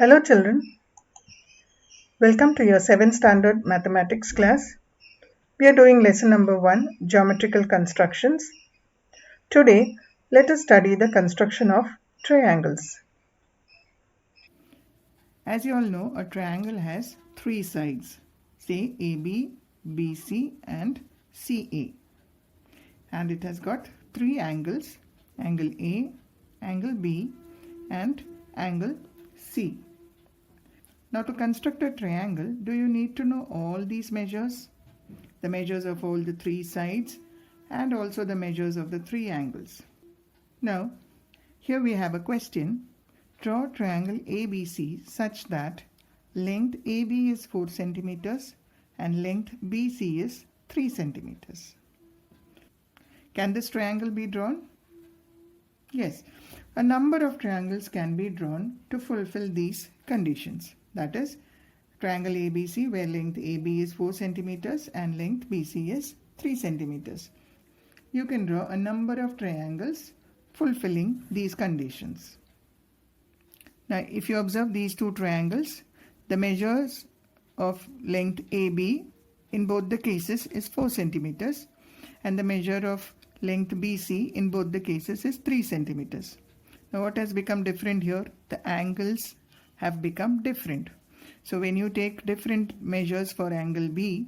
Hello children, welcome to your 7th standard mathematics class. We are doing lesson number 1, geometrical constructions. Today, let us study the construction of triangles. As you all know, a triangle has three sides, say AB, BC and CA. And it has got three angles, angle A, angle B and angle C. Now to construct a triangle, do you need to know all these measures? The measures of all the three sides and also the measures of the three angles. Now, here we have a question. Draw triangle ABC such that length AB is 4 centimeters and length BC is 3 centimeters. Can this triangle be drawn? Yes, a number of triangles can be drawn to fulfill these conditions. That is, triangle ABC where length AB is 4 centimeters and length BC is 3 centimeters. You can draw a number of triangles fulfilling these conditions. Now, if you observe these two triangles, the measures of length AB in both the cases is 4 centimeters and the measure of length BC in both the cases is 3 centimeters. Now, what has become different here? The angles have become different. So, when you take different measures for angle B,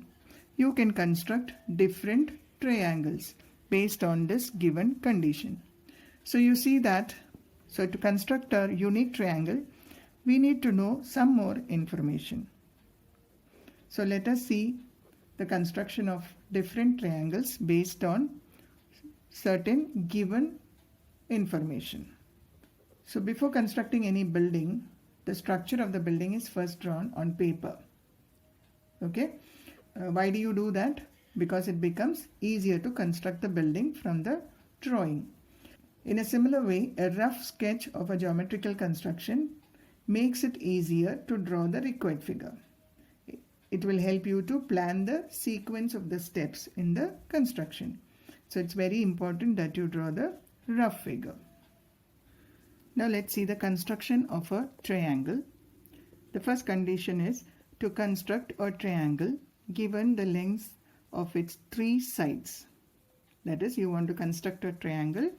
you can construct different triangles based on this given condition. So, you see that to construct a unique triangle, we need to know some more information. So let us see the construction of different triangles based on certain given information. So before constructing any building, the structure of the building is first drawn on paper. Okay? Why do you do that? Because it becomes easier to construct the building from the drawing. In a similar way, a rough sketch of a geometrical construction makes it easier to draw the required figure. It will help you to plan the sequence of the steps in the construction. So it's very important that you draw the rough figure. Now let's see the construction of a triangle. The first condition is to construct a triangle given the length of its three sides. That is, you want to construct a triangle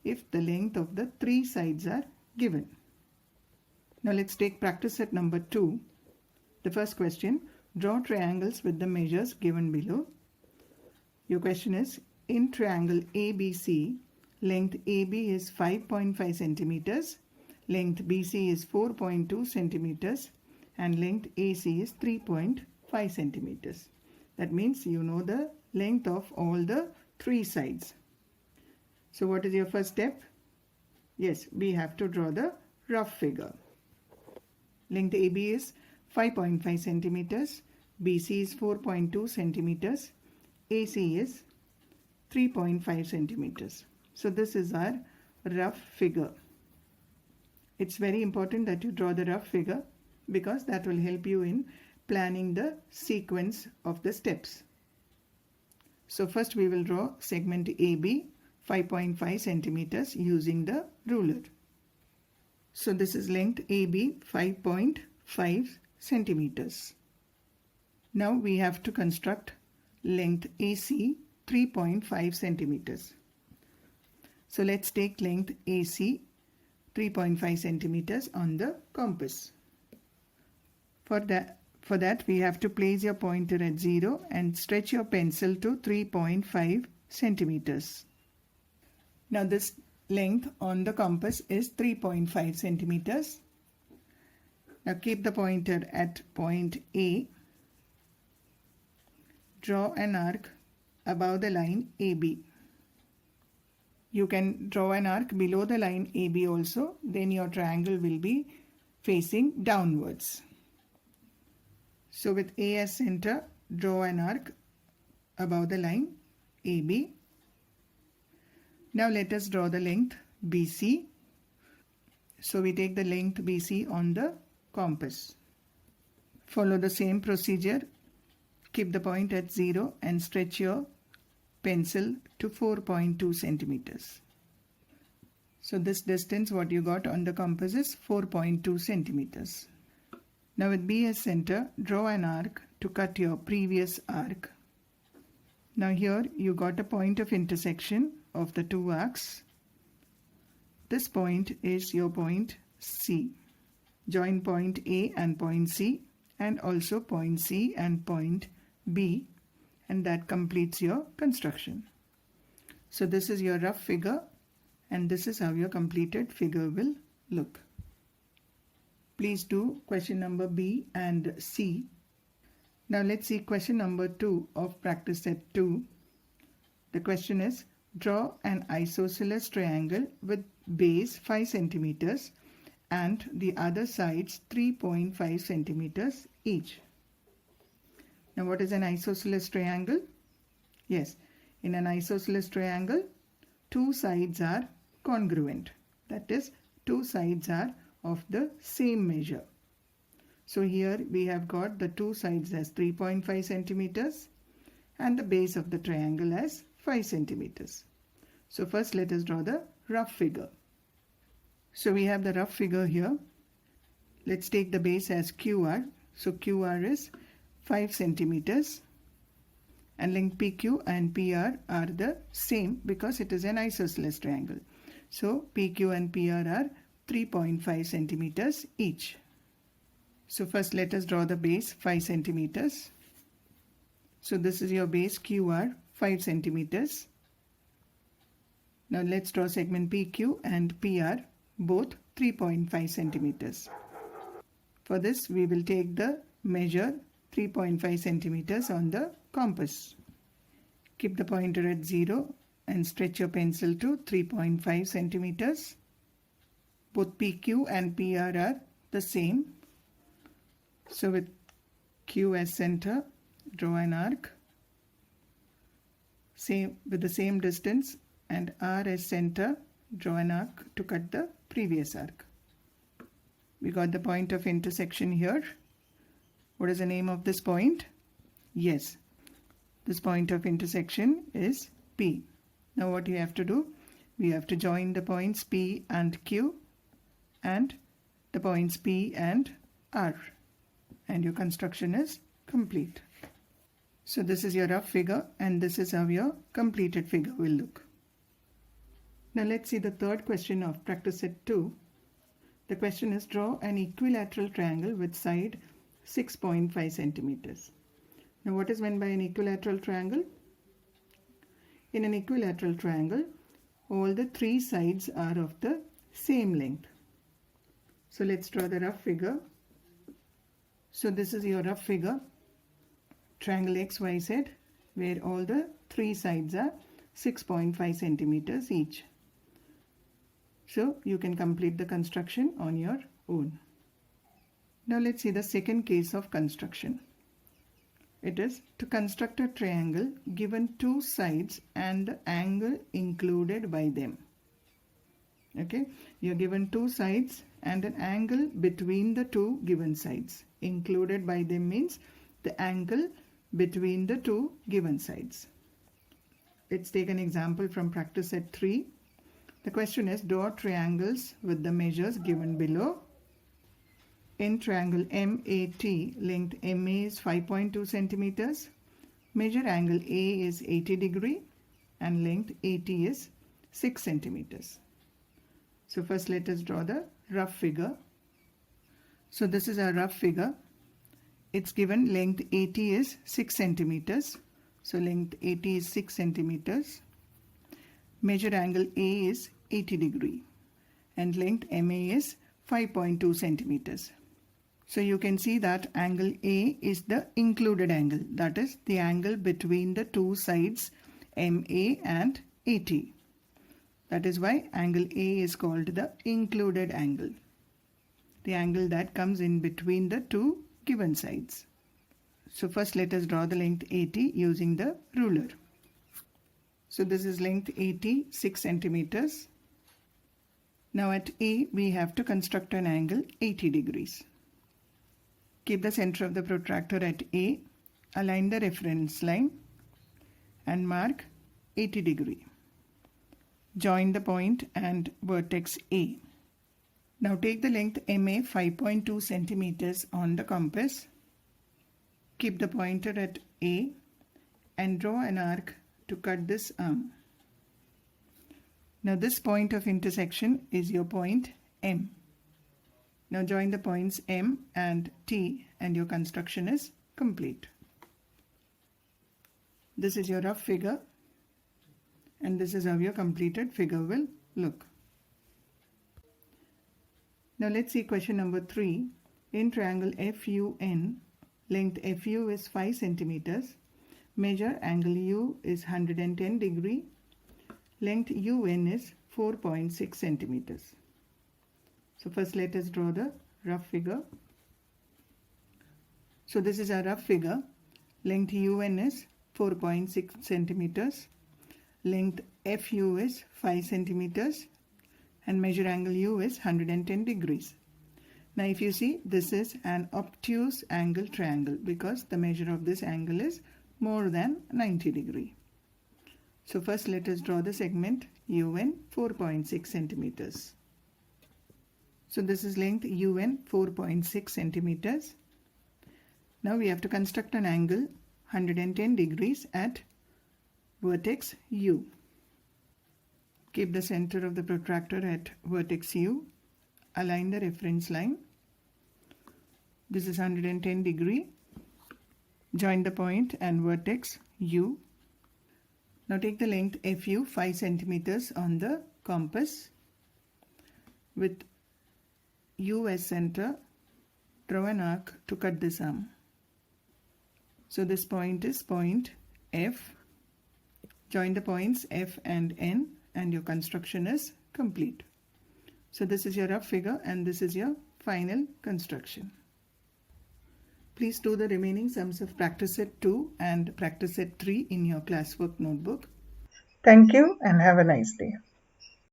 if the length of the three sides are given. Now let's take practice set number 2. The first question, draw triangles with the measures given below. Your question is, in triangle ABC, length AB is 5.5 centimeters, length BC is 4.2 centimeters and length AC is 3.5 centimeters. That means you know the length of all the three sides. So what is your first step? Yes, we have to draw the rough figure. Length AB is 5.5 centimeters, BC is 4.2 centimeters, AC is 3.5 centimeters. So this is our rough figure. It's very important that you draw the rough figure because that will help you in planning the sequence of the steps. So first we will draw segment AB 5.5 centimeters using the ruler. So this is length AB 5.5 centimeters. Now we have to construct length AC 3.5 centimeters. So let's take length AC 3.5 centimeters on the compass. For that we have to place your pointer at 0 and stretch your pencil to 3.5 centimeters. Now this length on the compass is 3.5 centimeters. Now keep the pointer at point A. Draw an arc above the line AB. You can draw an arc below the line AB also, then your triangle will be facing downwards. So with A as center, draw an arc above the line AB. Now let us draw the length BC. So we take the length BC on the compass. Follow the same procedure. Keep the point at 0 and stretch your pencil to 4.2 centimeters. So this distance what you got on the compass is 4.2 centimeters. Now with B as center, draw an arc to cut your previous arc. Now here you got a point of intersection of the two arcs. This point is your point C. Join point A and point C, and also point C and point B, and that completes your construction. So this is your rough figure, and this is how your completed figure will look. Please do question number B and C. Now let's see question number 2 of practice set 2. The question is, draw an isosceles triangle with base 5 centimeters and the other sides 3.5 centimeters each. Now what is an isosceles triangle? Yes, in an isosceles triangle, two sides are congruent. That is, two sides are of the same measure. So here we have got the two sides as 3.5 centimeters and the base of the triangle as 5 centimeters. So first let us draw the rough figure. So we have the rough figure here. Let's take the base as QR. So QR is 5 centimeters and length PQ and PR are the same because it is an isosceles triangle. So PQ and PR are 3.5 centimeters each. So first let us draw the base 5 centimeters. So this is your base QR 5 centimeters. Now let's draw segment PQ and PR, both 3.5 centimeters. For this we will take the measure 3.5 centimeters on the compass. Keep the pointer at 0 and stretch your pencil to 3.5 centimeters. Both PQ and PR are the same. So with Q as center, draw an arc with the same distance, and R as center, draw an arc to cut the previous arc. We got the point of intersection here. What is the name of this point? Yes, this point of intersection is P. Now what you have to do? We have to join the points P and Q and the points P and R, and your construction is complete. So this is your rough figure, and this is how your completed figure will look. Now let's see the third question of practice set 2. The question is, draw an equilateral triangle with side 6.5 centimeters. Now what is meant by an equilateral triangle? In an equilateral triangle, all the three sides are of the same length. So let's draw the rough figure. So this is your rough figure, triangle XYZ, where all the three sides are 6.5 centimeters each. So you can complete the construction on your own. Now let's see the second case of construction. It is to construct a triangle given two sides and the angle included by them. Okay, you are given two sides and an angle between the two given sides. Included by them means the angle between the two given sides. Let's take an example from practice set 3. The question is, draw triangles with the measures given below. In triangle MAT, length MA is 5.2 centimeters. Measure angle A is 80 degree and length AT is 6 centimeters. So first let us draw the rough figure. So this is our rough figure. It's given length AT is 6 centimeters. So length AT is 6 centimeters. Measure angle A is 80 degree and length MA is 5.2 centimeters. So you can see that angle A is the included angle, that is the angle between the two sides MA and AT. That is why angle A is called the included angle, the angle that comes in between the two given sides. So first let us draw the length AT using the ruler. So this is length AT 6 centimeters. Now at A we have to construct an angle 80 degrees. Keep the center of the protractor at A, align the reference line and mark 80 degree. Join the point and vertex A. Now take the length MA 5.2 centimeters on the compass. Keep the pointer at A and draw an arc to cut this arm. Now this point of intersection is your point M. Now join the points M and T and your construction is complete. This is your rough figure and this is how your completed figure will look. Now let's see question number 3. In triangle FUN, length FU is 5 centimeters. Measure angle U is 110 degree. Length UN is 4.6 centimeters. So first let us draw the rough figure. So this is a rough figure. Length UN is 4.6 centimeters. Length FU is 5 centimeters. And measure angle U is 110 degrees. Now if you see, this is an obtuse angle triangle because the measure of this angle is more than 90 degree. So first let us draw the segment UN 4.6 centimeters. So this is length UN 4.6 centimeters. Now we have to construct an angle 110 degrees at vertex U. Keep the center of the protractor at vertex U. Align the reference line. This is 110 degree. Join the point and vertex U. Now take the length FU 5 centimeters on the compass. With U as center, draw an arc to cut this arm. So this point is point F. Join the points F and N and your construction is complete. So this is your rough figure and this is your final construction. Please do the remaining sums of practice set 2 and practice set 3 in your classwork notebook. Thank you and have a nice day.